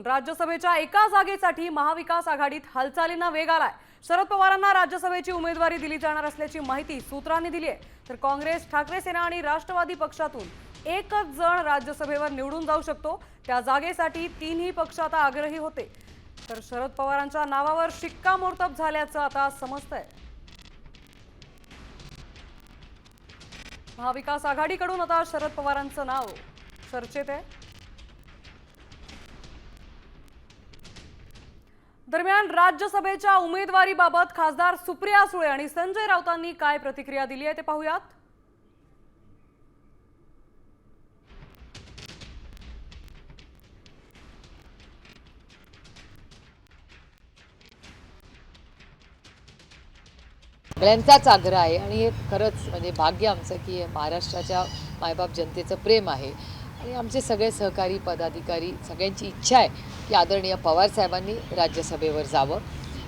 राज्यसभेच्या एका जागेसाठी महाविकास आघाडीत हालचालींना वेग आलाय। शरद पवारांना राज्यसभेची उमेदवारी दिली जाणार असल्याची माहिती सूत्रांनी दिली आहे। तर काँग्रेस, ठाकरे सेना आणि राष्ट्रवादी पक्षातून एकच जण राज्यसभेवर निवडून जाऊ शकतो। त्या जागेसाठी तीनही पक्ष आता आग्रही होते। तर शरद पवारांच्या नावावर शिक्कामोर्तब झाल्याचं आता समजतंय। महाविकास आघाडीकडून आता शरद पवारांचं नाव चर्चेत आहे। दरम्यान राज्यसभेच्या उमेदवारीबाबत खासदार सुप्रिया सुळे आणि संजय राऊतांनी काय प्रतिक्रिया दिली आहे ते पाहूयात। सगळ्यांचाच आग्रह आहे आणि हे खरंच म्हणजे भाग्य आमचं की महाराष्ट्राच्या मायबाप जनतेचं प्रेम आहे आणि आमचे सगळे सहकारी पदाधिकारी सगळ्यांची इच्छा आहे की आदरणीय पवार साहेबांनी राज्यसभेवर जावं।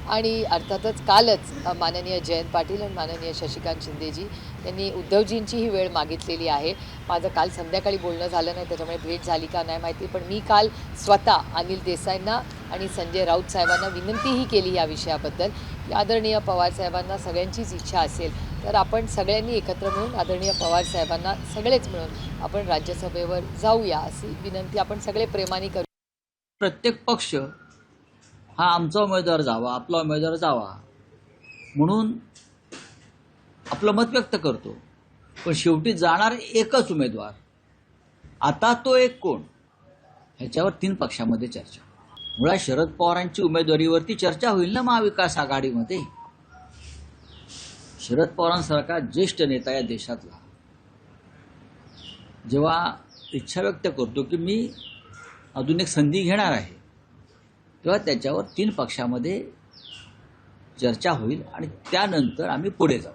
आणि अर्थातच कालच माननीय जयंत पाटील आणि माननीय शशिकांत शिंदेजी यांनी उद्धवजींची ही वेळ मागितलेली आहे। माझं काल संध्याकाळी बोलणं झालं नाही, त्याच्यामुळे भेट झाली का नाही माहिती, पण मी काल स्वतः अनिल देसाईंना आणि संजय राऊत साहेबांना विनंतीही केली या विषयाबद्दल की आदरणीय पवार साहेबांना सगळ्यांचीच इच्छा असेल तर आपण सगळ्यांनी एकत्र मिळून आदरणीय पवार साहेबांना सगळेच मिळून आपण राज्यसभेवर जाऊया अशी विनंती आपण सगळे प्रेमाने करू। प्रत्येक पक्ष हा आमचा उमेदवार जावा, आपला उमेदवार जावा म्हणून आपलं मत व्यक्त करतो, पण शेवटी जाणार एकच उमेदवार। आता तो एक कोण, ह्याच्यावर तीन पक्षामध्ये चर्चा। मुळात शरद पवारांची उमेदवारीवरती चर्चा होईल ना महाविकास आघाडीमध्ये। शरद पवारांसारखा ज्येष्ठ नेता या देशातला जेव्हा इच्छा व्यक्त करतो की मी अजून एक संधी घेणार आहे, तेव्हा त्याच्यावर तीन पक्षामध्ये चर्चा होईल आणि त्यानंतर आम्ही पुढे जाऊ।